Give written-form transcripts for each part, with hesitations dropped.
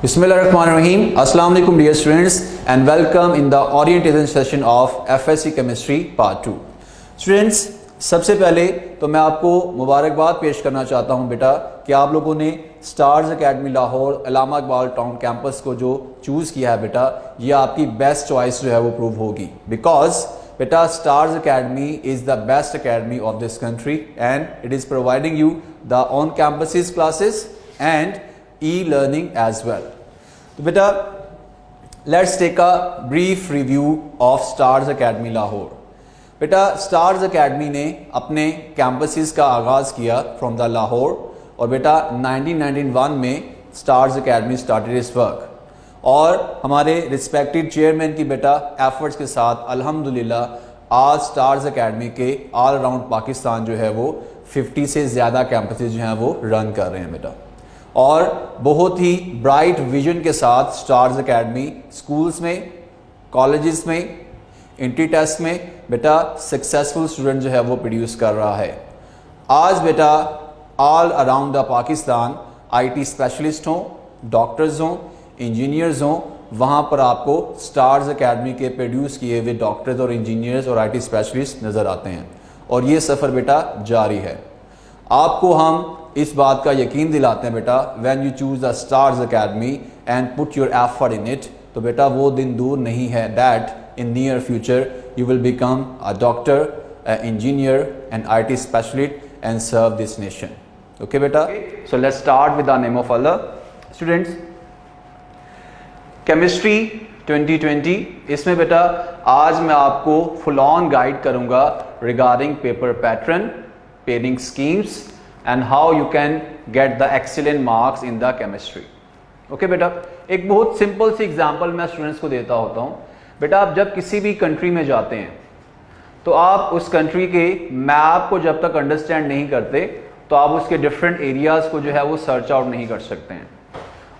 Bismillahirrahmanirrahim. Assalamu alaikum dear students and welcome in the orientation session of FSC Chemistry Part 2. Students, सबसे पहले तो मैं आपको मुबारकबाद पेश करना चाहता हूं बेटा कि आप लोगों ने stars academy Lahore Allama Iqbal town campus को जो चूज़ किया है बेटा, ये आपकी बेस्ट चॉइस जो है वो प्रूव होगी बिकॉज बेटा stars academy is the best academy of this country and it is providing you the on campuses classes and e-learning as well. तो बेटा let's take a brief review of Stars Academy Lahore. बेटा Stars Academy ने अपने campuses का आगाज़ किया from the Lahore और बेटा 1991 में Stars Academy started its work और हमारे रिस्पेक्टेड चेयरमैन की बेटा एफर्ट्स के साथ अल्हम्दुलिल्लाह आज Stars Academy के ऑल अराउंड पाकिस्तान जो है वो 50 से ज़्यादा कैंपसेस जो हैं वो रन कर रहे हैं बेटा और बहुत ही ब्राइट विजन के साथ स्टार्स एकेडमी स्कूल्स में, कॉलेजेस में, इंट्री टेस्ट में बेटा सक्सेसफुल स्टूडेंट जो है वो प्रोड्यूस कर रहा है. आज बेटा all around the Pakistan IT specialist हों, डॉक्टर्स हों, इंजीनियर्स हों, वहाँ पर आपको स्टार्स एकेडमी के प्रोड्यूस किए हुए डॉक्टर्स और इंजीनियर्स और आईटी स्पेशलिस्ट नज़र आते हैं और ये सफ़र बेटा जारी है. आपको हम इस बात का यकीन दिलाते हैं बेटा when you choose the stars academy and put your effort in it, तो बेटा वो दिन दूर नहीं है that in near future you will become a doctor, engineer and IT specialist and serve this nation. Okay बेटा, so let's start with the name of Allah. Students, chemistry 2020, इसमें बेटा आज मैं आपको फुल ऑन गाइड करूंगा regarding paper pattern, pairing schemes and how you can get the excellent marks in the chemistry. Okay बेटा, एक बहुत सिंपल सी example मैं स्टूडेंट्स को देता होता हूँ. बेटा आप जब किसी भी कंट्री में जाते हैं तो आप उस कंट्री के मैप को जब तक अंडरस्टैंड नहीं करते तो आप उसके डिफरेंट एरियाज़ को जो है वो सर्च आउट नहीं कर सकते हैं.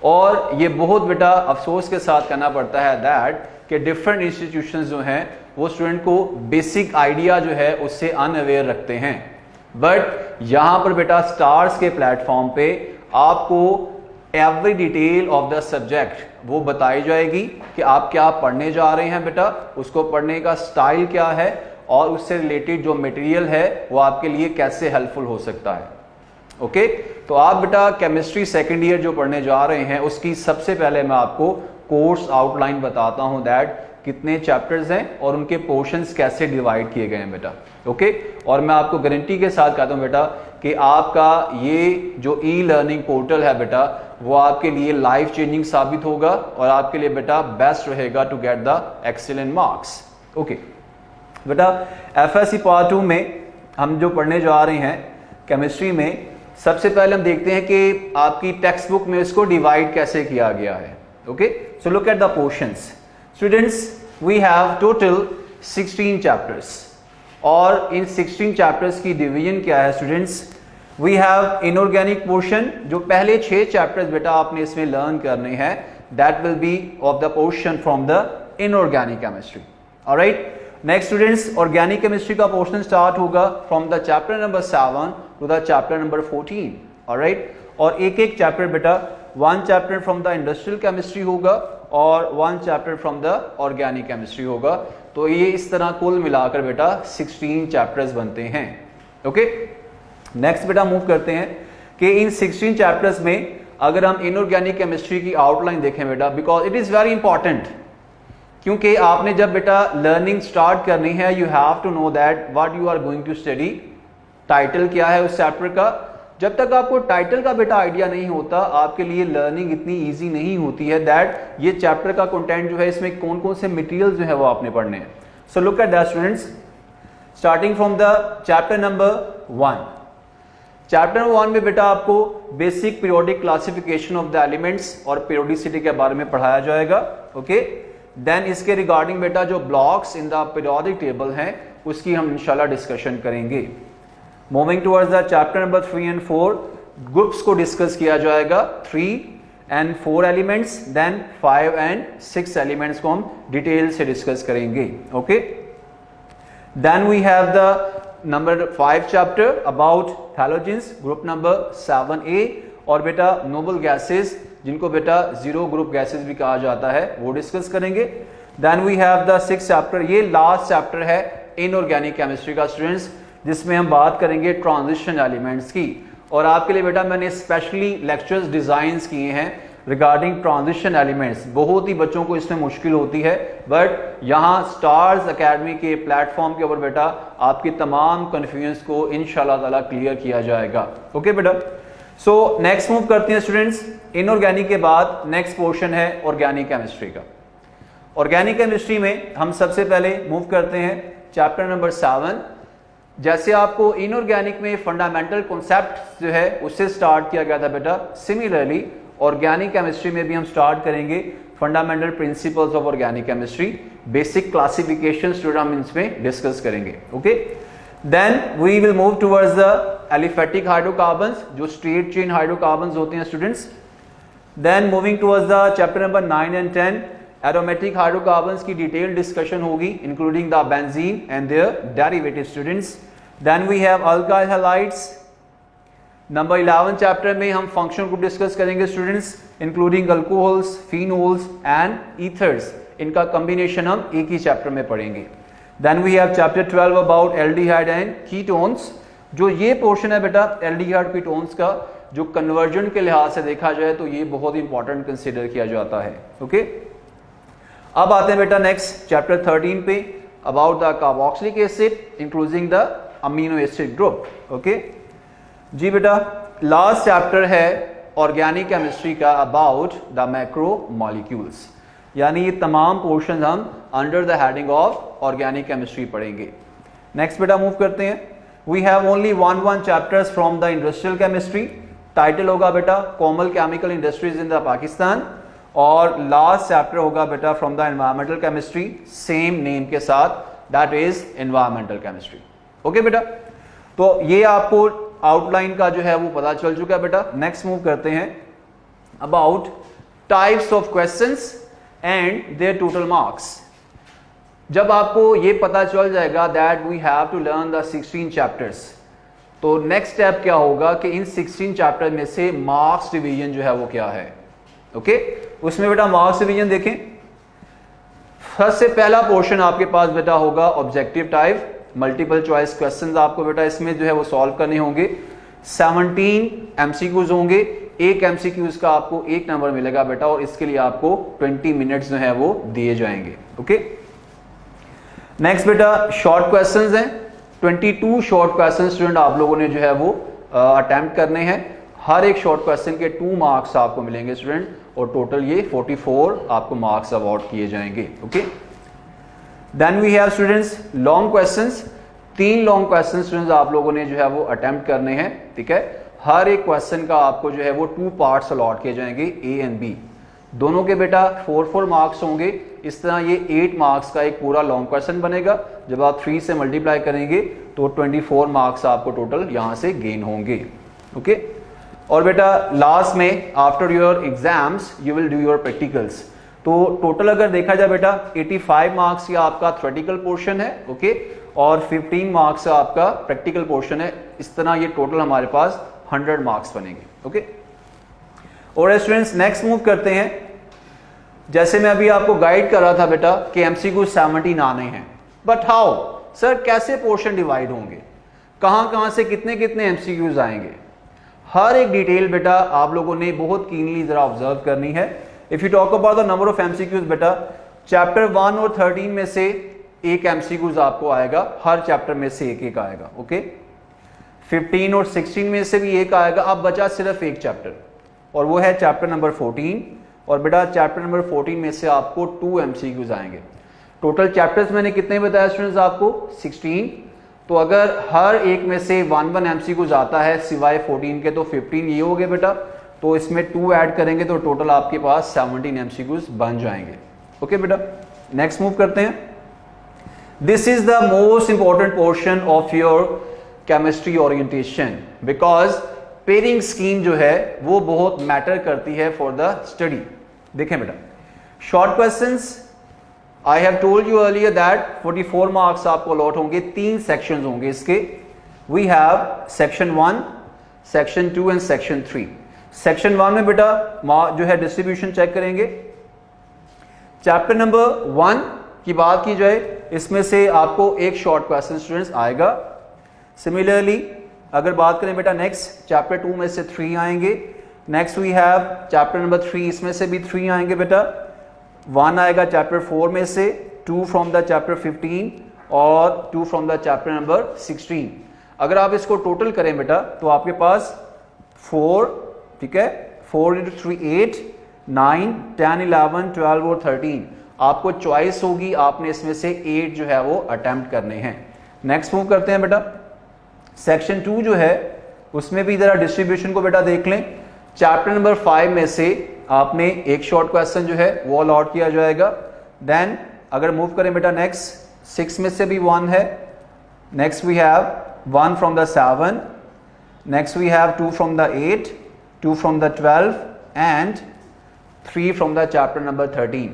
और ये बहुत बेटा अफसोस के साथ कहना पड़ता है दैट कि डिफरेंट इंस्टीट्यूशंस जो हैं वो स्टूडेंट को बेसिक आइडिया जो है उससे अनअवेयर रखते हैं. बट यहाँ पर बेटा स्टार्स के प्लेटफॉर्म पे आपको every detail of the subject वो बताई जाएगी कि आप क्या पढ़ने जा रहे हैं बेटा, उसको पढ़ने का स्टाइल क्या है और उससे रिलेटेड जो मटेरियल है वो आपके लिए कैसे हेल्पफुल हो सकता है. ओके, तो आप बेटा केमिस्ट्री सेकेंड ईयर जो पढ़ने जा रहे हैं उसकी सबसे पहले मैं आपको कोर्स आउटलाइन बताता हूँ दैट कितने चैप्टर्स हैं और उनके पोर्शंस कैसे डिवाइड किए गए हैं बेटा. ओके, और मैं आपको गारंटी के साथ कहता हूं बेटा कि आपका ये जो ई लर्निंग पोर्टल है बेटा वो आपके लिए लाइफ चेंजिंग साबित होगा और आपके लिए बेटा बेस्ट रहेगा to get the excellent marks. Okay बेटा, एफएससी पार्ट 2 में हम जो पढ़ने जा रहे हैं केमिस्ट्री में, सबसे पहले हम देखते हैं कि आपकी टेक्स्ट बुक में इसको डिवाइड कैसे किया गया है. Okay, so look at the portions. Students, we have total 16 chapters और इन 16 चैप्टर्स की डिवीजन क्या है students. We have inorganic portion, जो पहले 6 चैप्टर्स बेटा आपने इसमें लर्न करने हैं, that will be of the portion from the inorganic chemistry. Alright, next students, organic chemistry का पोर्शन स्टार्ट होगा from the chapter number 7 to the chapter number 14. Alright, और एक एक चैप्टर बेटा 1 chapter from the industrial chemistry होगा और 1 chapter from the organic chemistry होगा. तो ये इस तरह कुल मिलाकर बेटा 16 चैप्टर्स बनते हैं. ओके, नेक्स्ट बेटा मूव करते हैं कि इन 16 चैप्टर्स में अगर हम इनऑर्गेनिक केमिस्ट्री की आउटलाइन देखें बेटा, because it is very important, क्योंकि आपने जब बेटा लर्निंग स्टार्ट करनी है you have to know that what you are going to study. Title क्या है उस चैप्टर का, जब तक आपको टाइटल का बेटा आइडिया नहीं होता आपके लिए लर्निंग इतनी इजी नहीं होती है दैट ये चैप्टर का कंटेंट जो है इसमें कौन कौन से मटेरियल जो है वो आपने पढ़ने हैं. सो look at that students, starting from the chapter number 1. Chapter number 1 में बेटा आपको basic periodic classification of the elements और पीरियोडिसिटी के बारे में पढ़ाया जाएगा. ओके, देन इसके रिगार्डिंग बेटा जो blocks in the periodic table हैं उसकी हम इंशाल्लाह डिस्कशन करेंगे. Moving towards the chapter number 3 and 4, groups को डिस्कस किया जाएगा. 3 and 4 elements, then 5 and 6 elements को हम डिटेल से डिस्कस करेंगे. Okay, then we have the number 5 chapter about halogens, group number 7A, और बेटा नोबल गैसेस जिनको बेटा जीरो ग्रुप गैसेस भी कहा जाता है, वो डिस्कस करेंगे। Then we have the 6th chapter, ये लास्ट चैप्टर है इनऑर्गेनिक केमिस्ट्री का स्टूडेंट्स, जिसमें हम बात करेंगे ट्रांजिशन एलिमेंट्स की। और आपके लिए बेटा मैंने स्पेशली लेक्चर्स डिजाइंस किए हैं रिगार्डिंग ट्रांजिशन एलिमेंट्स। बहुत ही बच्चों को इसमें मुश्किल होती है, बट यहाँ स्टार्स एकेडमी के प्लेटफॉर्म के ऊपर बेटा आपकी तमाम कंफ्यूजन को इंशाल्लाह ताला क्लियर किया जाएगा। ओके बेटा, सो नेक्स्ट मूव करते हैं स्टूडेंट्स। इनऑर्गेनिक के बाद नेक्स्ट पोर्शन है ऑर्गेनिक केमिस्ट्री का। ऑर्गेनिक केमिस्ट्री में हम सबसे पहले मूव करते हैं चैप्टर नंबर 7। जैसे आपको इनऑर्गेनिक में फंडामेंटल कॉन्सेप्ट जो है उससे स्टार्ट किया गया था बेटा, सिमिलरली ऑर्गेनिक केमिस्ट्री में भी हम स्टार्ट करेंगे fundamental principles of organic chemistry, basic classification student हम इसमें डिस्कस करेंगे। Okay, then we will move towards the aliphatic hydrocarbons, जो स्ट्रेट चेन हाइड्रोकार्बन्स होते हैं students. Then moving towards the chapter number 9 and 10, aromatic hydrocarbons की detail discussion होगी including the benzene and their derivative students. Then we have alkyl halides. Number 11 chapter में हम function group discuss करेंगे students, including alcohols, phenols and ethers. इनका combination हम एक ही chapter में पढ़ेंगे। Then we have chapter 12 about aldehyde and ketones. जो ये पोर्शन है बेटा एल्डिहाइड कीटोन्स का, जो कन्वर्जन के लिहाज से देखा जाए तो ये बहुत इंपॉर्टेंट कंसिडर किया जाता है। ओके, अब आते हैं बेटा नेक्स्ट चैप्टर 13 पे, about the carboxylic acid including the amino acid group. Okay जी बेटा, लास्ट चैप्टर है ऑर्गेनिक केमिस्ट्री का अबाउट द मैक्रो मॉलिक्यूल्स, यानी ये तमाम पोर्शन हम under the heading of organic chemistry पढ़ेंगे। नेक्स्ट बेटा मूव करते हैं। We have only one chapters from the industrial chemistry. Title होगा बेटा common chemical industries in the Pakistan, और लास्ट चैप्टर होगा बेटा from the environmental chemistry, same name के साथ, that is environmental chemistry. Okay बेटा, तो ये आपको आउटलाइन का जो है वो पता चल चुका है बेटा। नेक्स्ट मूव करते हैं about types of questions and their total marks. जब आपको ये पता चल जाएगा that we have to learn the 16 chapters, तो नेक्स्ट स्टेप क्या होगा कि इन 16 चैप्टर में से मार्क्स डिवीजन जो है वो क्या है। ओके, उसमें बेटा मार्क्स डिवीजन देखें। सबसे पहला पोर्शन आपके पास बेटा होगा objective type, multiple choice questions आपको बेटा इसमें जो है वो सॉल्व करने होंगे। 17 एमसीक्यूज होंगे, एक एमसीक्यूज का आपको 1 नंबर मिलेगा बेटा, और इसके लिए आपको 20 मिनट्स जो है वो दिए जाएंगे। ओके, नेक्स्ट बेटा शॉर्ट क्वेश्चंस हैं। 22 शॉर्ट क्वेश्चन स्टूडेंट आप लोगों ने जो है वो अटेम्प्ट करने हैं। हर एक शॉर्ट क्वेश्चन के 2 मार्क्स आपको मिलेंगे स्टूडेंट, और टोटल ये 44 आपको मार्क्स अवार्ड किए जाएंगे। Okay, then we have students long questions. 3 long question students आप लोगों ने जो है वो अटेम्प्ट करने हैं। ठीक है, हर एक क्वेश्चन का आपको जो है वो 2 पार्ट्स अलॉट किए जाएंगे, ए एंड बी दोनों के बेटा 4 मार्क्स होंगे। इस तरह ये 8 मार्क्स का एक पूरा लॉन्ग क्वेश्चन बनेगा। जब आप 3 से मल्टीप्लाई करेंगे तो 24 मार्क्स आपको टोटल यहां से गेन होंगे। ओके, और बेटा लास्ट में after your exams you will do your practicals. तो टोटल अगर देखा जाए बेटा 85 मार्क्स का आपका थ्योरेटिकल पोर्शन है। ओके, और 15 मार्क्स का आपका प्रैक्टिकल पोर्शन है। इस तरह ये टोटल हमारे पास 100 मार्क्स बनेंगे। ओके, और स्टूडेंट्स नेक्स्ट मूव करते हैं। जैसे मैं अभी आपको गाइड कर रहा था बेटा कि एमसीक्यू 17 आने हैं, बट हाउ सर, कैसे पोर्शन डिवाइड होंगे, कहां से कितने कितने एमसीक्यूज आएंगे, हर एक डिटेल बेटा आप लोगों ने बहुत कीनली जरा ऑब्जर्व करनी है। If you talk about the number of MCQs बेटा, चैप्टर 1 और 13 में से एक एमसीक्यूज आपको आएगा, हर चैप्टर में से एक आएगा। ओके, 15 और 16 में से भी एक आएगा। अब बचा सिर्फ एक चैप्टर, और वो है चैप्टर नंबर 14। और बेटा चैप्टर नंबर 14 में से आपको 2 एमसीक्यूज आएंगे। टोटल चैप्टर्स मैंने कितने बताया स्टूडेंट्स आपको, 16। तो अगर हर एक में से 1 एमसीक्यूज आता है सिवाय 14 के, तो 15 ये हो गए बेटा। तो इसमें 2 ऐड करेंगे तो टोटल आपके पास 17 एमसीक्यूज बन जाएंगे। ओके बेटा, नेक्स्ट मूव करते हैं। This is the most important portion of your chemistry orientation, because pairing scheme जो है वो बहुत मैटर करती है फॉर द स्टडी। देखें बेटा, short questions I have told you earlier that 44 marks आपको अलॉट होंगे। 3 सेक्शंस होंगे इसके। We have section 1, section 2 and section 3। Section 1 में बेटा जो है डिस्ट्रीब्यूशन चेक करेंगे। चैप्टर नंबर 1 की बात की जाए, इसमें से आपको एक शॉर्ट क्वेश्चन स्टूडेंट्स आएगा। सिमिलरली अगर बात करें बेटा नेक्स्ट चैप्टर 2 में से 3 आएंगे। Next we have chapter number 3, इसमें से भी 3 आएंगे बेटा। 1 आएगा चैप्टर 4 में से, 2 फ्रॉम द चैप्टर 15 और 2 फ्रॉम द चैप्टर नंबर 16। अगर आप इसको टोटल करें बेटा तो आपके पास 4, ठीक है, 4 × 3 8, 9, 10, 11, 12 और 13 आपको चॉइस होगी, आपने इसमें से 8 जो है वो अटेम्प्ट करने हैं। नेक्स्ट मूव करते हैं बेटा। सेक्शन 2 जो है उसमें भी जरा डिस्ट्रीब्यूशन को बेटा देख लें। चैप्टर नंबर 5 में से आपने एक शॉर्ट क्वेश्चन जो है वो अलॉट किया जाएगा। देन अगर मूव करें बेटा नेक्स्ट 6 में से भी 1 है। Next we have 1 from the 7, next we have 2 from the 8, 2 from the 12 and 3 from the chapter number 13।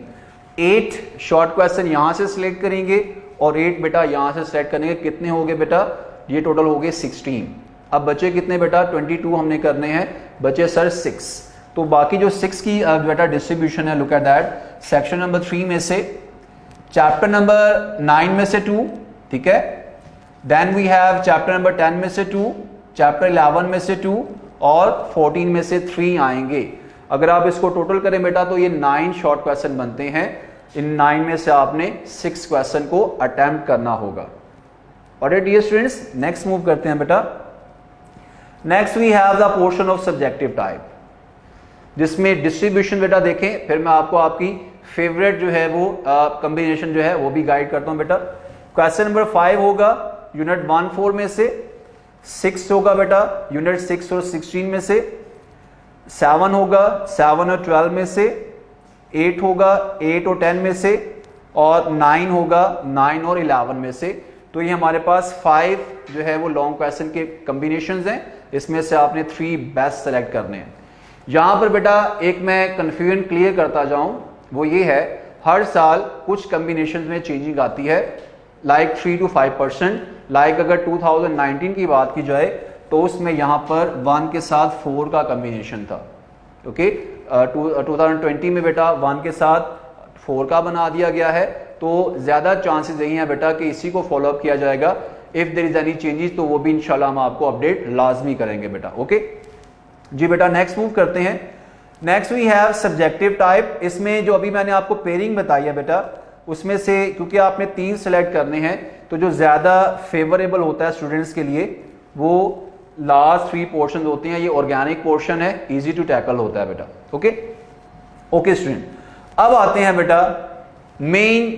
8 short question यहां से सिलेक्ट करेंगे और 8 बेटा यहां से सिलेक्ट करेंगे। कितने हो गए बेटा? ये टोटल हो गए 16। अब बचे कितने बेटा? 22 हमने करने हैं, बचे सर 6। तो बाकी जो 6 की बेटा डिस्ट्रीब्यूशन है, look at that. Section number 3 में से, चैप्टर नंबर 9 में से 2, ठीक है। Then we have chapter number 10 में से 2, चैप्टर 11 में से 2 और 14 में से 3 आएंगे। अगर आप इसको टोटल करें बेटा तो ये 9 शॉर्ट क्वेश्चन बनते हैं। इन 9 में से आपने 6 क्वेश्चन को अटेम्प्ट करना होगा। और डियर स्टूडेंट्स, नेक्स्ट मूव करते हैं बेटा। Next we have the portion of subjective type, जिसमें डिस्ट्रीब्यूशन बेटा देखें, फिर मैं आपको आपकी फेवरेट जो है वो कॉम्बिनेशन जो है वो भी गाइड करता हूं बेटा। क्वेश्चन नंबर 5 होगा यूनिट 1-4 में से, 6 होगा बेटा यूनिट 6 और 16 में से, 7 होगा 7 और 12 में से, 8 होगा 8 और 10 में से, और 9 होगा 9 और 11 में से। तो ये हमारे पास 5 जो है वो लॉन्ग क्वेश्चन के कॉम्बिनेशंस हैं। इसमें से आपने 3 बेस्ट सेलेक्ट करने हैं। यहां पर बेटा एक मैं कंफ्यूजन क्लियर करता जाऊं, वो ये है हर साल कुछ कॉम्बिनेशंस में चेंजिंग आती है, लाइक 3 to 5%। लाइक अगर 2019 की बात की जाए तो उसमें यहां पर 1 के साथ 4 का कॉम्बिनेशन था। ओके, 2020 में बेटा 1 के साथ 4 का बना दिया गया है। तो ज्यादा चांसेस यही है बेटा कि इसी को फॉलोअप किया जाएगा। If there is any changes तो वो भी इंशाल्लाह हम आपको अपडेट लाजमी करेंगे बेटा। ओके जी बेटा, नेक्स्ट मूव करते हैं। Next we have subjective type. इसमें जो अभी मैंने आपको पेयरिंग बताई है बेटा, उसमें से क्योंकि आपने 3 सेलेक्ट करने हैं तो जो ज्यादा फेवरेबल होता है स्टूडेंट्स के लिए वो लास्ट 3 पोर्शन होते हैं। ये ऑर्गेनिक पोर्शन है, इजी टू टैकल होता है बेटा। ओके ओके स्टूडेंट, अब आते हैं बेटा main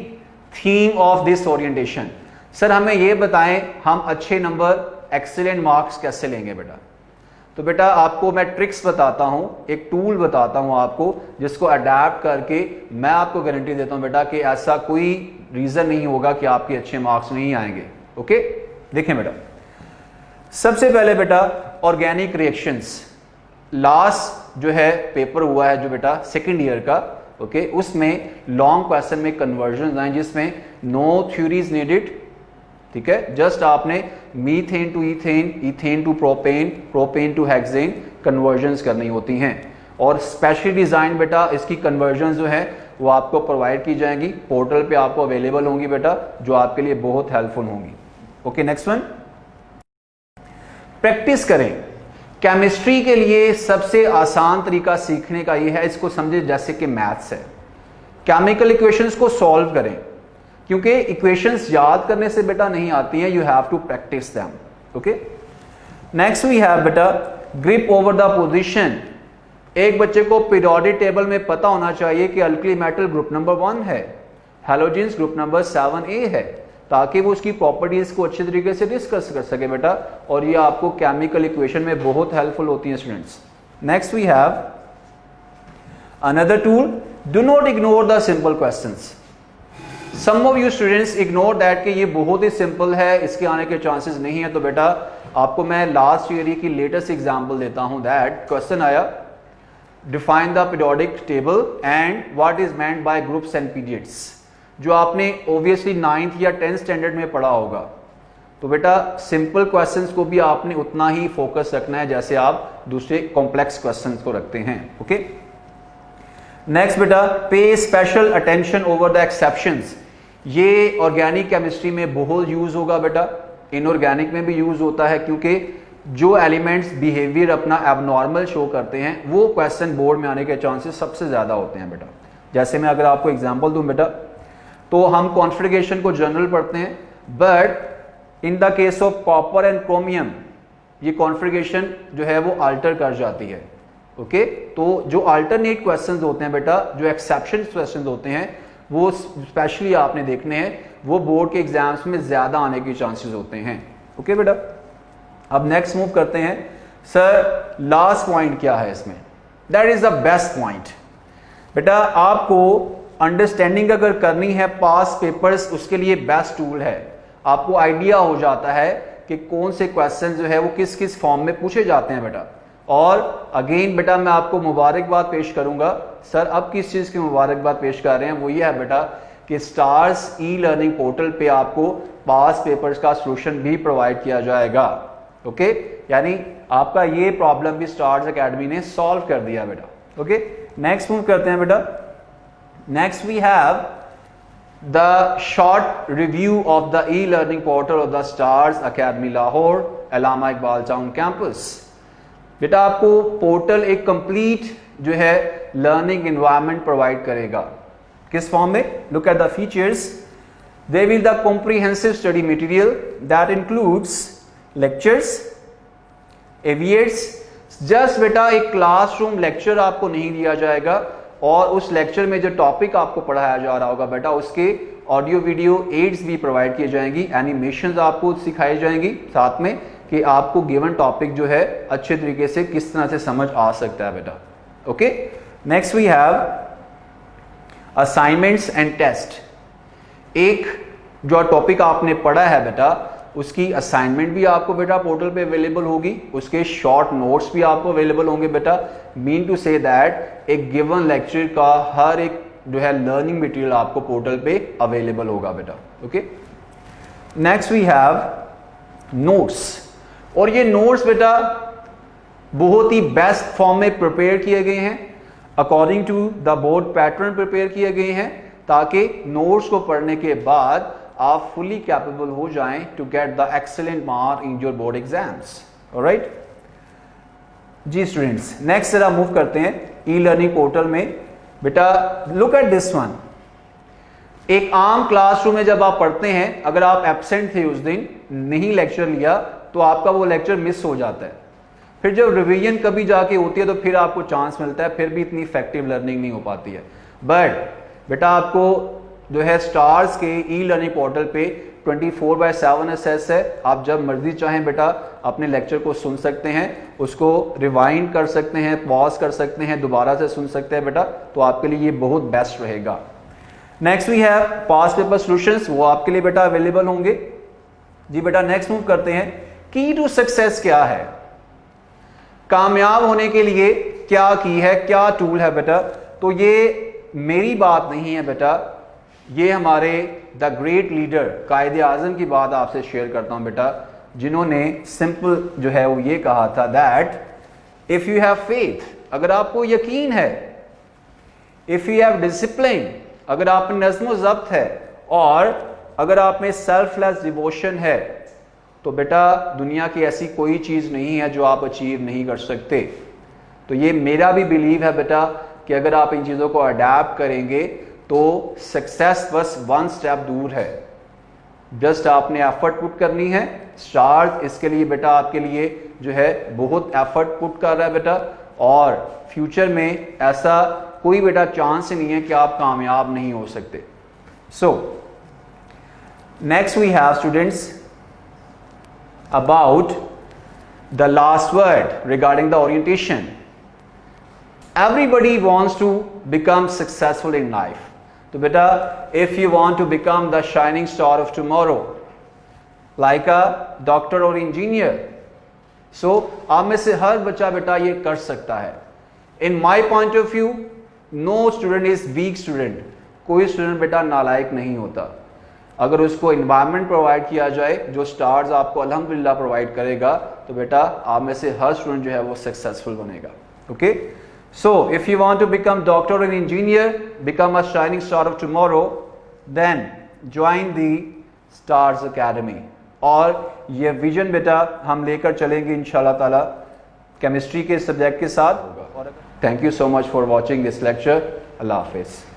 theme of this orientation. Sir हमें ये बताएं हम अच्छे नंबर, एक्सीलेंट मार्क्स कैसे लेंगे बेटा? तो बेटा आपको मैं ट्रिक्स बताता हूं, एक टूल बताता हूं आपको, जिसको अडेप्ट करके मैं आपको गारंटी देता हूं बेटा कि ऐसा कोई रीजन नहीं होगा कि आपके अच्छे मार्क्स नहीं आएंगे। ओके देखें बेटा, सबसे पहले बेटा ऑर्गेनिक रिएक्शंस। लास्ट जो है पेपर हुआ है जो बेटा सेकेंड ईयर का, ओके, उसमें लॉन्ग क्वेश्चन में कन्वर्जन आए जिसमें नो थ्योरीज नीडेड, ठीक है। जस्ट आपने methane to ethane, ethane to propane, propane to hexane conversions करनी होती हैं। और स्पेशली डिजाइन बेटा इसकी कन्वर्जन्स जो है वो आपको प्रोवाइड की जाएंगी, पोर्टल पे आपको अवेलेबल होंगी बेटा, जो आपके लिए बहुत हेल्पफुल होंगी। ओके नेक्स्ट वन, प्रैक्टिस करें। केमिस्ट्री के लिए सबसे आसान तरीका सीखने का ये है, इसको समझे जैसे कि मैथ्स है। केमिकल इक्वेशंस को सॉल्व करें, क्योंकि इक्वेशंस याद करने से बेटा नहीं आती हैं, you have to practice them. Okay next we have बेटा ग्रिप ओवर द पोजीशन। एक बच्चे को पीरियोडिक टेबल में पता होना चाहिए कि अल्कली मेटल ग्रुप नंबर 1 है, हैलोजेंस ग्रुप नंबर 7A है, ताकि वो उसकी प्रॉपर्टीज को अच्छे तरीके से डिस्कस कर सके बेटा। और ये आपको केमिकल इक्वेशन में बहुत हेल्पफुल होती है students. Next we have another tool, do not ignore the simple questions. Some of you students ignore that कि ये बहुत ही सिंपल है, इसके आने के चांसेस नहीं है। तो बेटा आपको मैं लास्ट ईयर की लेटेस्ट एग्जांपल देता हूं। दैट क्वेश्चन आया, define the periodic table and what is meant by groups and periods, जो आपने ऑब्वियसली 9th या 10th स्टैंडर्ड में पढ़ा होगा। तो बेटा सिंपल क्वेश्चंस को भी आपने उतना ही फोकस रखना है जैसे आप दूसरे कॉम्प्लेक्स क्वेश्चंस को रखते हैं। ओके, नेक्स्ट बेटा, पे special attention over the exceptions. ये ऑर्गेनिक केमिस्ट्री में बहुत यूज होगा बेटा, इनऑर्गेनिक में भी यूज होता है, क्योंकि जो एलिमेंट्स बिहेवियर अपना एबनॉर्मल शो करते हैं वो क्वेश्चन बोर्ड में आने के चांसेस सबसे ज्यादा होते हैं बेटा। जैसे मैं अगर आपको एग्जांपल दूं बेटा, तो हम कॉन्फ़िगरेशन को जनरल पढ़ते हैं, but in the case of copper and chromium ये कॉन्फ़िगरेशन जो है वो अल्टर कर जाती है। ओके, तो जो अल्टरनेट क्वेश्चंस होते हैं बेटा, जो एक्सेप्शन क्वेश्चंस होते हैं, वो स्पेशली आपने देखने हैं, वो बोर्ड के एग्जाम्स में ज्यादा आने के चांसेस होते हैं। ओके बेटा, अब नेक्स्ट मूव करते हैं। सर लास्ट पॉइंट क्या है इसमें? That is the best point. बेटा आपको अंडरस्टैंडिंग अगर करनी है पास पेपर्स, उसके लिए बेस्ट टूल है। आपको आइडिया हो जाता है कि कौन से क्वेश्चन जो है वो किस किस फॉर्म में पूछे जाते हैं बेटा। और अगेन बेटा मैं आपको मुबारकबाद पेश करूंगा। सर अब किस चीज की मुबारकबाद पेश कर रहे हैं? वो ये है बेटा कि स्टार्स ई लर्निंग पोर्टल पे आपको पास पेपर्स का सॉल्यूशन भी प्रोवाइड किया जाएगा। ओके, यानी आपका ये प्रॉब्लम भी स्टार्स एकेडमी ने सॉल्व कर दिया बेटा। ओके, नेक्स्ट मूव करते हैं बेटा। Next we have the short review of the e learning portal of the stars academy Lahore, Allama Iqbal town campus. बेटा आपको पोर्टल एक कंप्लीट जो है लर्निंग एनवायरनमेंट प्रोवाइड करेगा। किस फॉर्म में? Look at the features. They will the comprehensive study material that includes lectures, एविएट्स। Just बेटा एक क्लासरूम लेक्चर आपको नहीं दिया जाएगा, और उस लेक्चर में जो टॉपिक आपको पढ़ाया जा रहा होगा बेटा उसके ऑडियो वीडियो एड्स भी प्रोवाइड की जाएंगी, एनिमेशंस आपको सिखाई जाएंगी साथ में, कि आपको गिवन टॉपिक जो है अच्छे तरीके से किस तरह से समझ आ सकता है बेटा। Okay, next we have assignments and test. एक जो टॉपिक आपने पढ़ा है बेटा उसकी असाइनमेंट भी आपको बेटा पोर्टल पे अवेलेबल होगी, उसके शॉर्ट नोट्स भी आपको अवेलेबल होंगे बेटा। मीन टू से दैट एक गिवन लेक्चर का हर एक जो है लर्निंग मटेरियल आपको पोर्टल पे अवेलेबल होगा बेटा। Okay, next we have notes. और ये नोट्स बेटा बहुत ही बेस्ट फॉर्म में प्रिपेयर किए गए हैं, according to the board pattern prepare किए गए हैं, ताकि नोट्स को पढ़ने के बाद आप फुली कैपेबल हो जाएं to get the excellent mark in your board exams. Alright जी स्टूडेंट्स, नेक्स्ट जरा मूव करते हैं ई लर्निंग पोर्टल में। बेटा लुक एट दिस वन। एक आम क्लासरूम में जब आप पढ़ते हैं, अगर आप एब्सेंट थे उस दिन, नहीं लेक्चर लिया, तो आपका वो लेक्चर मिस हो जाता है। फिर जब रिवीजन कभी जाके होती है तो फिर आपको चांस मिलता है, फिर भी इतनी इफेक्टिव लर्निंग नहीं हो पाती है। बट बेटा आपको जो है स्टार्स के ई लर्निंग पोर्टल पे 24/7 एक्सेस है। आप जब मर्जी चाहें बेटा अपने लेक्चर को सुन सकते हैं, उसको रिवाइंड कर सकते हैं, पॉज कर सकते हैं, दोबारा से सुन सकते हैं बेटा, तो आपके लिए ये बहुत बेस्ट रहेगा। Next we have past paper solutions, वो आपके लिए बेटा अवेलेबल होंगे जी बेटा। नेक्स्ट मूव करते हैं, की टू सक्सेस क्या है, कामयाब होने के लिए क्या की है, क्या टूल है बेटा। तो ये मेरी बात नहीं है बेटा, ये हमारे द ग्रेट लीडर कायदे आजम की बात आपसे शेयर करता हूं बेटा, जिन्होंने सिंपल जो है वो ये कहा था that if you have faith, अगर आपको यकीन है, इफ यू हैव डिसिप्लिन, अगर आप में नज़्म ज़ब्त है, और अगर आप में सेल्फलेस डिवोशन है, तो बेटा दुनिया की ऐसी कोई चीज़ नहीं है जो आप अचीव नहीं कर सकते। तो ये मेरा भी बिलीव है बेटा कि अगर आप इन चीज़ों को अडैप्ट करेंगे तो सक्सेस बस वन स्टेप दूर है। जस्ट आपने एफर्ट पुट करनी है। स्टार्स इसके लिए बेटा आपके लिए जो है बहुत एफर्ट पुट कर रहा है बेटा, और फ्यूचर में ऐसा कोई बेटा चांस ही नहीं है कि आप कामयाब नहीं हो सकते। So next we have students about the last word regarding the orientation. Everybody wants to become successful in life. So beta, if you want to become the shining star of tomorrow, like a doctor or engineer, so आप में से हर बच्चा बेटा ये कर सकता है। In my point of view, no student is weak student. कोई स्टूडेंट बेटा नालायक नहीं होता। अगर उसको इन्वायरमेंट प्रोवाइड किया जाए जो स्टार्स आपको अल्हम्दुलिल्लाह प्रोवाइड करेगा, तो बेटा आप में से हर स्टूडेंट जो है वो सक्सेसफुल बनेगा। Okay, so if you want to become doctor and engineer, become a shining star of tomorrow, then join the stars academy. और ये विजन बेटा हम लेकर चलेंगे इंशाल्लाह ताला केमिस्ट्री के सब्जेक्ट के साथ। Thank you so much for watching this lecture. अल्लाह हाफिज़।